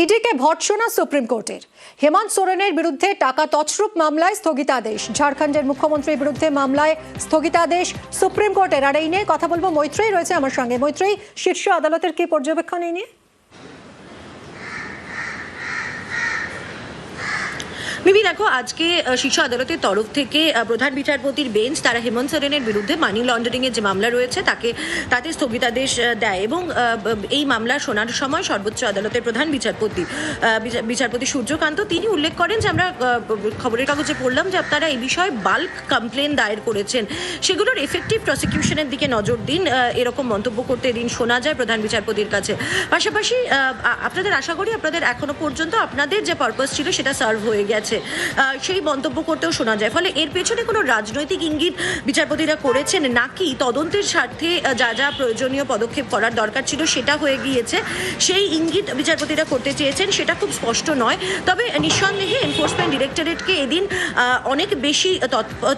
ইডিকে ভর্ৎসনা supreme কোর্টের। হেমন্ত সোরেনের বিরুদ্ধে টাকা তছরূপ মামলায় স্থগিতাদেশ। ঝাড়খণ্ডের মুখ্যমন্ত্রীর বিরুদ্ধে মামলায় স্থগিতাদেশ সুপ্রিম কোর্টের। আর এই নিয়ে কথা বলবো, মৈত্রেয়ী রয়েছে আমার সঙ্গে। মৈত্রেয়ী, শীর্ষ আদালতের কি পর্যবেক্ষণ এই নিয়ে? মিমি, দেখো, আজকে শীর্ষ আদালতের তরফ থেকে প্রধান বিচারপতির বেঞ্চ তারা হেমন্ত সোরেনের বিরুদ্ধে মানি লন্ডারিং এর যে মামলা রয়েছে তাতে স্থগিতাদেশ দেয় এবং এই মামলা শোনার সময় সর্বোচ্চ আদালতের প্রধান বিচারপতি সূর্যকান্ত তিনি উল্লেখ করেন যে আমরা খবরের কাগজে পড়লাম যে আপনারা এই বিষয়ে বাল্ক কমপ্লেন দায়ের করেছেন, সেগুলোর এফেক্টিভ প্রসিকিউশনের দিকে নজর দিন, এরকম মন্তব্য করতে এদিন শোনা যায় প্রধান বিচারপতির কাছে। পাশাপাশি আপনাদের আশা করি আপনাদের এখনো পর্যন্ত আপনাদের যে পারপাস ছিল সেটা সার্ভ হয়ে গেছে, সেই মন্তব্য করতেও শোনা যায়। ফলে এর পেছনে কোনো রাজনৈতিক ইঙ্গিত বিচারপতিরা করেছেন নাকি তদন্তের স্বার্থে যা যা প্রয়োজনীয় পদক্ষেপ করার দরকার ছিল সেটা হয়ে গিয়েছে, সেই ইঙ্গিত বিচারপতিরা করতে চেয়েছেন, সেটা খুব স্পষ্ট নয়। তবে নিঃসন্দেহে এনফোর্সমেন্ট ডিরেক্টরেটকে এদিন অনেক বেশি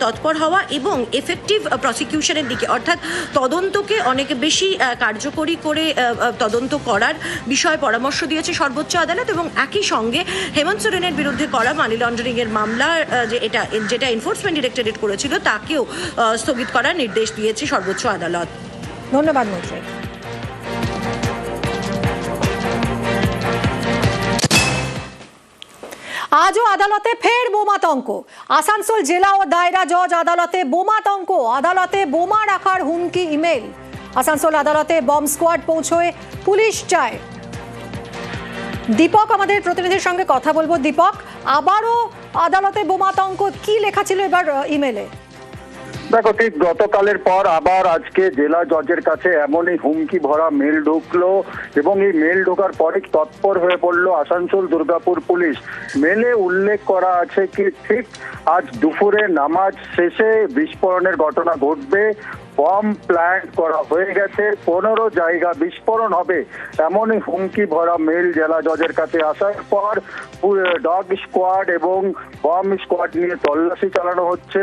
তৎপর হওয়া এবং এফেক্টিভ প্রসিকিউশনের দিকে, অর্থাৎ তদন্তকে অনেক বেশি কার্যকরী করে তদন্ত করার বিষয়ে পরামর্শ দিয়েছে সর্বোচ্চ আদালত এবং একই সঙ্গে হেমন্ত সোরেনের বিরুদ্ধে করা মানি লন্ডারিং এর মামলা যেটা এনফোর্সমেন্ট ডিরেক্টরেট করেছিল তাকেও স্থগিত করার নির্দেশ দিয়েছে সর্বোচ্চ আদালত। ধন্যবাদ মৈত্রেয়ী। আজও আদালতে ফের বোমাতঙ্ক। আসানসোল জেলা ও দায়রা জজ আদালতে বোমাতঙ্ক। আদালতে বোমা রাখার হুমকি ইমেল। আসানসোল আদালতে বম স্কোয়াড পৌঁছয় পুলিশ চায়। দীপক আমাদের প্রতিনিধির সঙ্গে কথা বলবো। দীপক, আবারও আদালতে বোমাতঙ্ক, কি লেখা ছিল এবার ইমেলে? দেখো, ঠিক গতকালের পর আবার আজকে জেলা জজের কাছে এমনই হুমকি ভরা মেল ঢুকলো এবং এই মেল ঢোকার পরে তৎপর হয়ে পড়লো আসানসোল দুর্গাপুর পুলিশ। মেলে উল্লেখ করা আছে কি ঠিক আজ দুপুরে নামাজ শেষে বিস্ফোরণের ঘটনা ঘটবে, বম প্ল্যান করা হয়ে গেছে, 15 জায়গা বিস্ফোরণ হবে, এমনই হুমকি ভরা মেল জেলা জজের কাছে আসার পর ডগ স্কোয়াড এবং বম স্কোয়াড নিয়ে তল্লাশি চালানো হচ্ছে।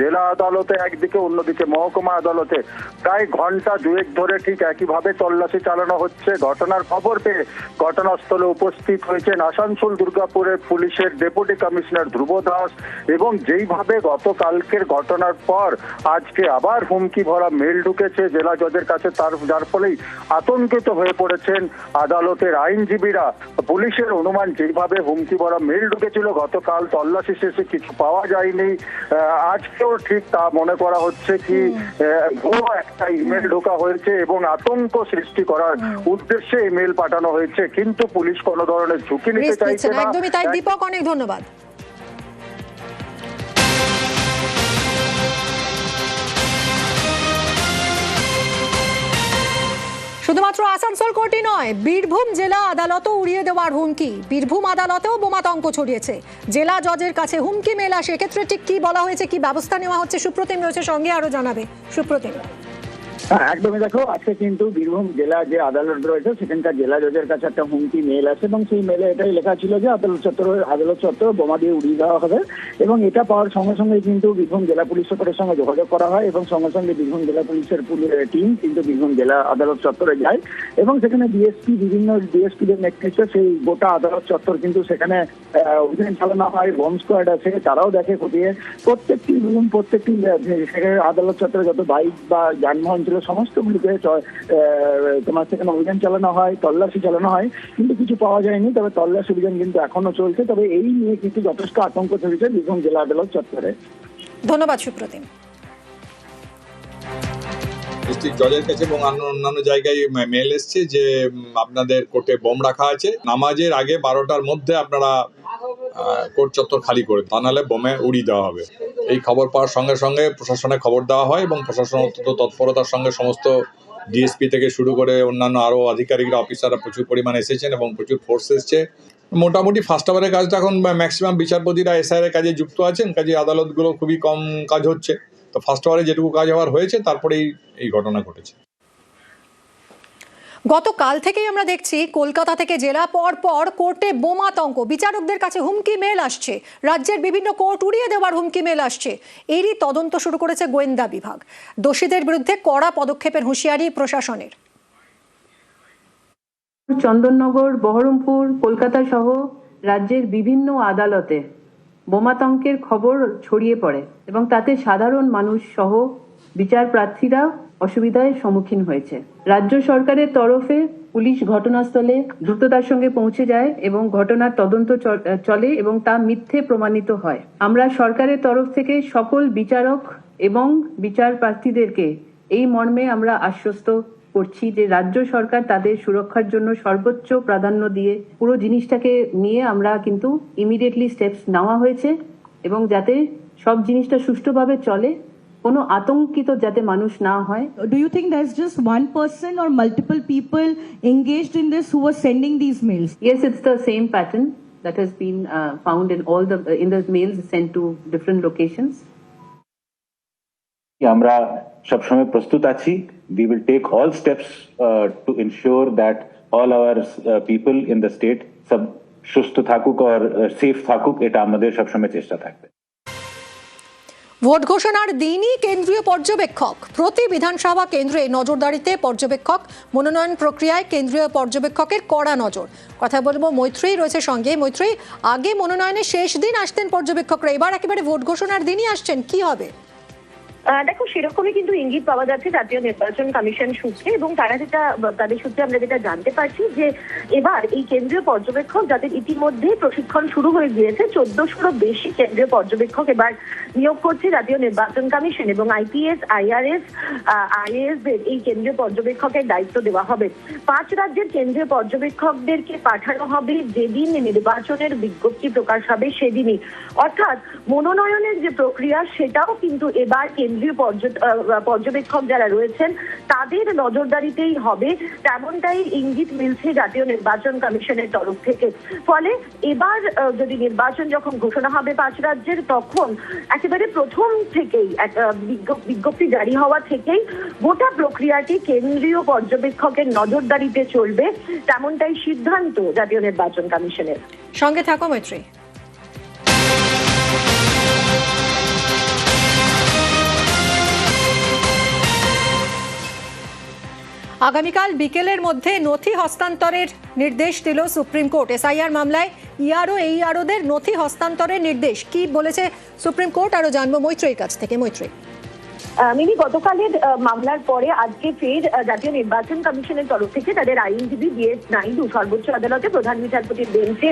জেলা আদালতে একদিকে, অন্যদিকে মহকুমা আদালতে প্রায় ঘন্টা দুয়েক ধরে ঠিক একইভাবে তল্লাশি চালানো হচ্ছে। ঘটনার খবর পেয়ে ঘটনাস্থলে উপস্থিত হয়েছেন আসানসোল দুর্গাপুরের পুলিশের ডেপুটি কমিশনার ধ্রুব দাস এবং যেইভাবে গতকালকের ঘটনার পর আজকে আবার হুমকি ভরা মেল ঢুকেছে জেলা জজের কাছে, যার ফলেই আতঙ্কিত হয়ে পড়েছেন আদালতের আইনজীবীরা। পুলিশের অনুমান যেভাবে হুমকি ভরা মেল ঢুকেছিল গতকাল তল্লাশি শেষে কিছু পাওয়া যায়নি, আজকেও ঠিক তা মনে করা হচ্ছে কি ভুয়ো একটা ইমেল ঢোকা হয়েছে এবং আতঙ্ক সৃষ্টি করার উদ্দেশ্যে ইমেল পাঠানো হয়েছে, কিন্তু পুলিশ কোনো ধরনের ঝুঁকি নিতে চাইছে না। একদমই তাই দীপক, অনেক ধন্যবাদ। শুধুমাত্র আসানসোল কোর্টই নয়, বীরভূম জেলা আদালতও উড়িয়ে দেওয়ার হুমকি। বীরভূম আদালতেও বোমাতঙ্ক ছড়িয়েছে। জেলা জজের কাছে হুমকি মেল আসে। এক্ষেত্রে ঠিক কি বলা হয়েছে, কি ব্যবস্থা নেওয়া হচ্ছে, সুপ্রতিম রয়েছে সঙ্গে, আরো জানাবে সুপ্রতিম। একদমই, দেখো, আজকে কিন্তু বীরভূম জেলা যে আদালত রয়েছে সেখানকার জেলা জজের কাছে একটা হুমকি মেল আছে এবং সেই মেলে এটাই লেখা ছিল যে আদালত চত্বর বোমা দিয়ে উড়িয়ে দেওয়া হবে এবং এটা পাওয়ার সঙ্গে সঙ্গে কিন্তু বীরভূম জেলা পুলিশ সুপারের সঙ্গে যোগাযোগ করা হয় এবং সঙ্গে সঙ্গে বীরভূম জেলা পুলিশের টিম কিন্তু বীরভূম জেলা আদালত চত্বরে যায় এবং সেখানে বিভিন্ন ডিএসপিদের নেতৃত্বে সেই গোটা আদালত চত্বর কিন্তু সেখানে অভিযান চালানো হয়। বম স্কোয়াড আছে, তারাও দেখে খতিয়ে প্রত্যেকটি সেখানে আদালত চত্বরে যত বাইক বা যানবাহন ছিল সমস্তগুলিতে তোমার সেখানে অভিযান চালানো হয়, তল্লাশি চালানো হয়, কিন্তু কিছু পাওয়া যায়নি। তবে তল্লাশি অভিযান কিন্তু এখনো চলছে। তবে এই নিয়ে কিন্তু যথেষ্ট আতঙ্ক চলছে বীরভূম জেলা আদালত চত্বরে। ধন্যবাদ সুপ্রতিম। ডিস্ট্রিক্ট জজের কাছে এবং অন্যান্য জায়গায় মেল এসছে যে আপনাদের কোর্টে বোম রাখা আছে, নামাজের আগে 12টার মধ্যে আপনারা কোর্ট চত্বর খালি করে, তা নাহলে বোমে উড়িয়ে দেওয়া হবে। এই খবর পাওয়ার সঙ্গে সঙ্গে প্রশাসনে খবর দেওয়া হয় এবং প্রশাসন অত্যন্ত তৎপরতার সঙ্গে সমস্ত ডিএসপি থেকে শুরু করে অন্যান্য আরও আধিকারিকরা, অফিসাররা প্রচুর পরিমাণে এসেছেন এবং প্রচুর ফোর্স এসছে। মোটামুটি ফার্স্ট আওয়ারের কাজটা এখন ম্যাক্সিমাম বিচারপতিরা এসআইয়ের কাজে যুক্ত আছেন, কাজে আদালতগুলো খুবই কম কাজ হচ্ছে। তো ফার্স্ট আওয়ারে যেটুকু কাজ হওয়ার হয়েছে তারপরেই এই ঘটনা ঘটেছে। গতকাল থেকেই আমরা দেখছি কলকাতা থেকে জেলা পর পর কোর্টে বোমাতঙ্ক, বিচারকদের কাছে হুমকি মেল আসছে, রাজ্যের বিভিন্ন কোর্ট উড়িয়ে দেওয়ার হুমকি মেল আসছে। এরই তদন্ত শুরু করেছে গোয়েন্দা বিভাগ। দোষীদের বিরুদ্ধে কড়া পদক্ষেপের হুঁশিয়ারি প্রশাসনের। চন্দননগর, বহরমপুর, কলকাতা সহ রাজ্যের বিভিন্ন আদালতে বোমাতঙ্কের খবর ছড়িয়ে পড়ে এবং তাতে সাধারণ মানুষ সহ বিচার প্রার্থীরা অসুবিধার সম্মুখীন হয়েছে। রাজ্য সরকারের তরফে পুলিশ ঘটনাস্থলে দ্রুততার সঙ্গে পৌঁছে যায় এবং ঘটনার তদন্ত চলে এবং তা মিথ্যে প্রমাণিত হয়। আমরা সরকারের তরফ থেকে সকল বিচারক এবং বিচার প্রার্থীদেরকে এই মর্মে আমরা আশ্বস্ত করছি যে রাজ্য সরকার তাদের সুরক্ষার জন্য সর্বোচ্চ প্রাধান্য দিয়ে পুরো জিনিসটাকে নিয়ে আমরা কিন্তু ইমিডিয়েটলি স্টেপস নেওয়া হয়েছে এবং যাতে সব জিনিসটা সুষ্ঠুভাবে চলে, কোনো আতঙ্কিত যাতে মানুষ না হয়। Do you think there's just one person or multiple people engaged in this who were sending these mails? Yes, it's the same pattern that has been found in all the mails sent to different locations. আমরা সবসময় প্রস্তুত আছি। We will take all steps to ensure that all our people in the state সব সুস্থ থাকুক আর safe থাকুক, এটা আমাদের সবসময় চেষ্টা থাকবে। ভোট ঘোষণার দিনই কেন্দ্রীয় পর্যবেক্ষক, প্রতি বিধানসভা কেন্দ্রে নজরদারিতে পর্যবেক্ষক, মনোনয়ন প্রক্রিয়ায় কেন্দ্রীয় পর্যবেক্ষকের কড়া নজর। কথা বলবো মৈত্রী রয়েছে সঙ্গে। মৈত্রী, আগে মনোনয়নের শেষ দিন আসতেন পর্যবেক্ষকরা, এবার একেবারে ভোট ঘোষণার দিনই আসছেন, কি হবে? দেখো, সেরকমই কিন্তু ইঙ্গিত পাওয়া যাচ্ছে জাতীয় নির্বাচন কমিশন সূত্রে, এবং তাদের সূত্রে আমরা যেটা জানতে পারছি যে এবার এই কেন্দ্রীয় পর্যবেক্ষক, যাদের ইতিমধ্যে প্রশিক্ষণ শুরু হয়ে গিয়েছে, 1400-রও বেশি কেন্দ্রীয় পর্যবেক্ষক এবার নিয়োগ করছে জাতীয় নির্বাচন কমিশন, এবং আইপিএস, আইআরএস, আইএএস দের এই কেন্দ্রীয় পর্যবেক্ষকের দায়িত্ব দেওয়া হবে। 5 রাজ্যের কেন্দ্রীয় পর্যবেক্ষকদেরকে পাঠানো হবে যেদিন নির্বাচনের বিজ্ঞপ্তি প্রকাশ হবে সেদিনই, অর্থাৎ মনোনয়নের যে প্রক্রিয়া সেটাও কিন্তু এবার কেন্দ্রীয় পর্যবেক্ষক যারা রয়েছেন তাদের নজরদারিতেই হবে, তেমনটাই ইঙ্গিত মিলছে জাতীয় নির্বাচন কমিশনের তরফ থেকে। ফলে এবার যদি নির্বাচন যখন ঘোষণা হবে 5 রাজ্যের, তখন একেবারে প্রথম থেকেই বিজ্ঞপ্তি জারি হওয়া থেকেই গোটা প্রক্রিয়াটি কেন্দ্রীয় পর্যবেক্ষকের নজরদারিতে চলবে, তেমনটাই সিদ্ধান্ত জাতীয় নির্বাচন কমিশনের। সঙ্গে থাকো মৈত্রী। আগামীকাল বিকেলের মধ্যে নথি হস্তান্তরের নির্দেশ দিল সুপ্রিম কোর্ট। এসআইআর মামলায় ইআরও, এইআরওদের নথি হস্তান্তরের নির্দেশ কি বলেছে সুপ্রিম কোর্ট, আরো জানবো মৈত্রীর কাছ থেকে। মৈত্রী, মিনি, গতকালের মামলার পরে আজকে ফের জাতীয় নির্বাচন কমিশনের তরফ থেকে তাদের আইনজীবী বিএস নাইডু সর্বোচ্চ আদালতে প্রধান বিচারপতির বেঞ্চে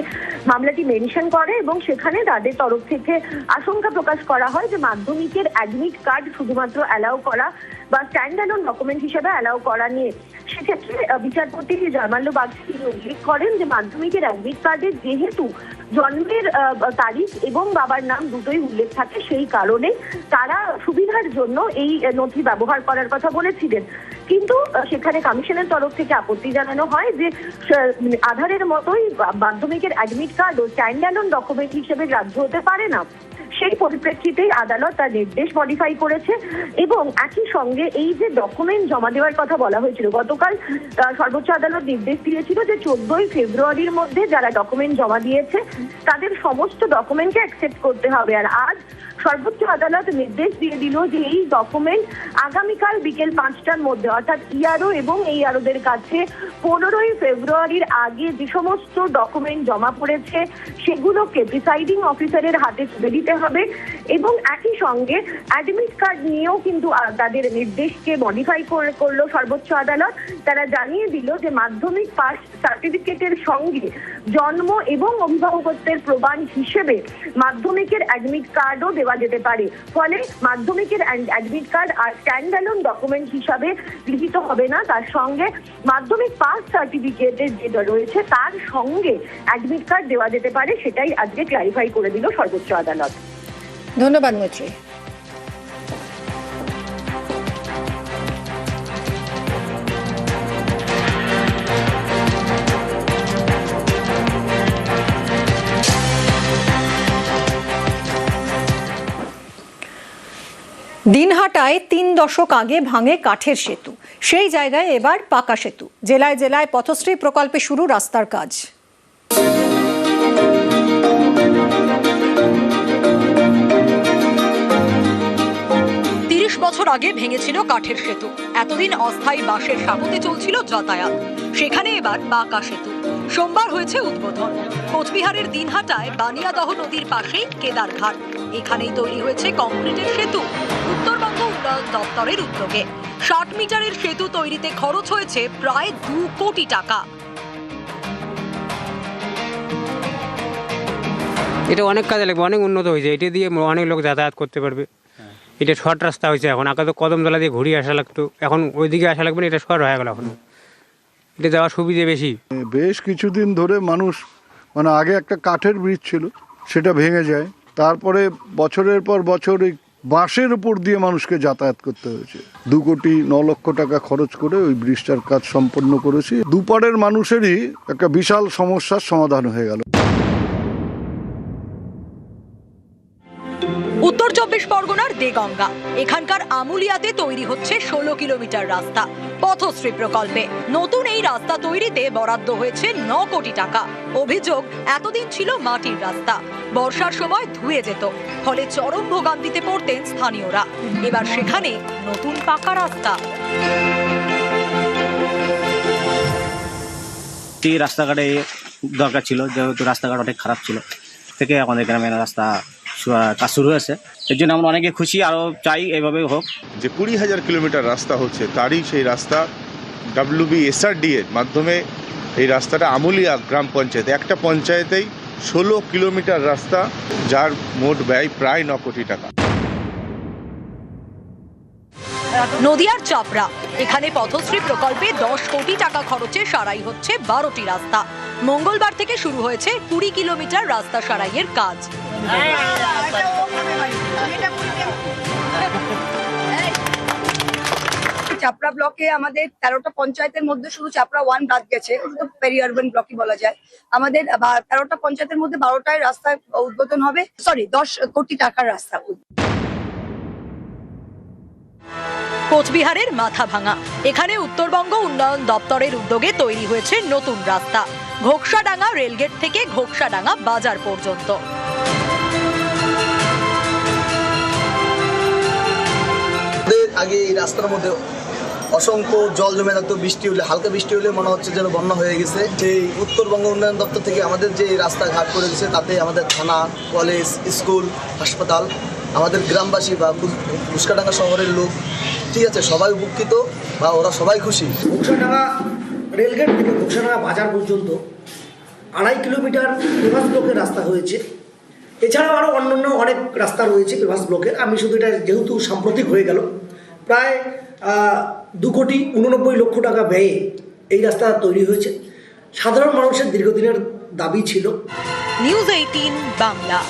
মামলাটি মেনশন করে, এবং সেখানে তাদের তরফ থেকে আশঙ্কা প্রকাশ করা হয় যে মাধ্যমিকের অ্যাডমিট কার্ড শুধুমাত্র অ্যালাউ করা বা স্ট্যান্ড অ্যালোন ডকুমেন্ট হিসেবে অ্যালাউ করা নিয়ে। সেক্ষেত্রে বিচারপতি জামাল বাগচি তিনি উল্লেখ করেন যে মাধ্যমিকের অ্যাডমিট কার্ডে যেহেতু জন্মের তারিখ এবং বাবার নাম দুটোই উল্লেখ থাকে, সেই কারণে তারা সুবিধার জন্য এই নথি ব্যবহার করার কথা বলেছিলেন। কিন্তু সেখানে কমিশনের তরফ থেকে আপত্তি জানানো হয় যে আধারের মতোই মাধ্যমিকের অ্যাডমিট কার্ডও স্ট্যান্ড অ্যালোন ডকুমেন্ট হিসেবে গ্রাহ্য হতে পারে না। সেই পরিপ্রেক্ষিতেই আদালত তার নির্দেশ মডিফাই করেছে, এবং একই সঙ্গে এই যে ডকুমেন্ট জমা দেওয়ার কথা বলা হয়েছিল, গতকাল সর্বোচ্চ আদালত নির্দেশ দিয়েছিল যে 14ই ফেব্রুয়ারির মধ্যে যারা ডকুমেন্ট জমা দিয়েছে তাদের সমস্ত ডকুমেন্টকে অ্যাকসেপ্ট করতে হবে। আর আজ সর্বোচ্চ আদালত নির্দেশ দিয়ে দিল যে এই ডকুমেন্ট আগামীকাল বিকেল 5টার মধ্যে, অর্থাৎ ইআরও এবং এইআরওদের কাছে 15ই ফেব্রুয়ারির আগে যে সমস্ত ডকুমেন্ট জমা পড়েছে সেগুলোকে প্রিসাইডিং অফিসারের হাতে তুলে দিতে হবে। এবং একই সঙ্গে অ্যাডমিট কার্ড নিয়েও কিন্তু তাদের নির্দেশকে মডিফাই করলো সর্বোচ্চ আদালত। তারা জানিয়ে দিল যে মাধ্যমিক পাস সার্টিফিকেটের সঙ্গে জন্ম এবং অভিভাবকত্বের প্রমাণ হিসেবে মাধ্যমিকের অ্যাডমিট কার্ডও দেওয়া যেতে পারে। ফলে মাধ্যমিকের অ্যাডমিট কার্ড আর স্ট্যান্ড অ্যালোন ডকুমেন্ট হিসাবে গৃহীত হবে না, তার সঙ্গে মাধ্যমিক পাস সার্টিফিকেটের যেটা রয়েছে তার সঙ্গে অ্যাডমিট কার্ড দেওয়া যেতে পারে, সেটাই আজকে ক্লারিফাই করে দিল সর্বোচ্চ আদালত। ধন্যবাদ মৈত্রী। দিনহাটায় 3 দশক আগে ভাঙে কাঠের সেতু, সেই জায়গায় এবার পাকা সেতু। জেলায় জেলায় পথশ্রী প্রকল্পে শুরু রাস্তার কাজ। 30 বছর আগে ভেঙেছিল কাঠের সেতু, এতদিন অস্থায়ী বাঁশের সাঁকোতে চলছিল যাতায়াত, সেখানে এবার পাকা সেতু। সোমবার হয়েছে উদ্বোধন। কোচবিহারের দিনহাটায় বানিয়াদহ নদীর পাশেই কেদারঘাট, এখানেই তৈরি হয়েছে কংক্রিটের সেতু উত্তরবঙ্গ উন্নয়ন দপ্তরের উদ্যোগে। 60 মিটারের সেতু তৈরিতে খরচ হয়েছে প্রায় 2 কোটি টাকা। এটা অনেক কাজে লাগবে, অনেক উন্নত হয়েছে, এটা দিয়ে অনেক লোক যাতায়াত করতে পারবে। এটা শর্ট রাস্তা হয়েছে এখন, আগে তো কদমতলা দিয়ে ঘুরিয়ে আসা লাগতো, এখন ওইদিকে আসা লাগবে না, এটা শর্ট হয়ে গেল। এখন এটা যাওয়ার সুবিধা বেশি। বেশ কিছুদিন ধরে মানুষ আগে একটা কাঠের ব্রিজ ছিল, সেটা ভেঙে যায়, তারপরে বছরের পর বছর এই বাঁশের উপর দিয়ে মানুষকে যাতায়াত করতে হয়েছে। 2 কোটি 9 লক্ষ টাকা খরচ করে ওই ব্রিজটার কাজ সম্পন্ন করেছি। দুপারের মানুষেরই একটা বিশাল সমস্যার সমাধান হয়ে গেল। উত্তর 24 পরগনার দেগঙ্গা, এখানকার আমুলিয়াতে তৈরি হচ্ছে 16 কিলোমিটার রাস্তা পথশ্রী প্রকল্পে। নতুন এই রাস্তা তৈরিতে বরাদ্দ হয়েছে 9 কোটি টাকা। অভিযোগ, এতদিন ছিল মাটির রাস্তা, বর্ষার সময় ধুয়ে যেত, ফলে চরম ভোগান্তিতে পড়তেন স্থানীয়রা। এবার সেখানে নতুন পাকা রাস্তা। রাস্তাঘাটে দরকার ছিল, যেহেতু রাস্তাঘাট অনেক খারাপ ছিল, থেকে আমাদের গ্রামের রাস্তা কাজ শুরু হয়েছে। এর জন্য আমরা অনেকে খুশি, আরও চাই এইভাবে হোক। যে 20,000 কিলোমিটার রাস্তা হচ্ছে, তারই সেই রাস্তা WBSRD এর মাধ্যমে এই রাস্তাটা আমুলিয়া গ্রাম পঞ্চায়েত, একটা পঞ্চায়েতেই 16 কিলোমিটার রাস্তা, যার মোট ব্যয় প্রায় 9 কোটি টাকা। নদিয়ার চাপড়া, এখানে পথশ্রী প্রকল্পে 10 কোটি টাকা খরচে সারাই হচ্ছে 12টি রাস্তা। মঙ্গলবার থেকে শুরু হয়েছে 20 কিলোমিটার রাস্তা সারাইয়ের কাজ। চাপড়া ব্লকে আমাদের 13টা পঞ্চায়েতের মধ্যে শুধু চাপড়া 1 বাদ গেছে, পেরি আরবান ব্লকই বলা যায়। আমাদের 13টা পঞ্চায়েতের মধ্যে 12টায় রাস্তা উদ্বোধন হবে, 10 কোটি টাকার রাস্তা। কোচবিহারের মাথাভাঙা, এখানে উত্তরবঙ্গ উন্নয়ন দপ্তরের উদ্যোগে তৈরি হয়েছে নতুন রাস্তা, ঘোকসাডাঙ্গা রেলগেট থেকে ঘোকসাডাঙ্গা বাজার পর্যন্ত। আগে এই রাস্তার মধ্যে অসংখ্য জল জমে থাকতো, বৃষ্টি হলে, হালকা বৃষ্টি হলে মনে হচ্ছে যেন বন্যা হয়ে গেছে। সেই উত্তরবঙ্গ উন্নয়ন দপ্তর থেকে আমাদের যে রাস্তাঘাট করে দিয়েছে, তাতে আমাদের থানা, কলেজ, স্কুল, হাসপাতাল, আমাদের গ্রামবাসী বা ঘোকসাডাঙ্গা শহরের লোক, ঠিক আছে, সবাই উপকৃত বা ওরা সবাই খুশি। ঘোকসাডাঙ্গা রেলগেট থেকে ঘোকসাডাঙ্গা বাজার পর্যন্ত 2.5 কিলোমিটার পেভাস ব্লকের রাস্তা হয়েছে। এছাড়াও আরও অন্যান্য অনেক রাস্তা রয়েছে পেভাস ব্লকের। আমি শুধু এটা যেহেতু সাম্প্রতিক হয়ে গেল, প্রায় 2 কোটি 89 লক্ষ টাকা ব্যয়ে এই রাস্তা তৈরি হয়েছে। সাধারণ মানুষের দীর্ঘদিনের দাবি ছিল। নিউজ 18 বাংলা।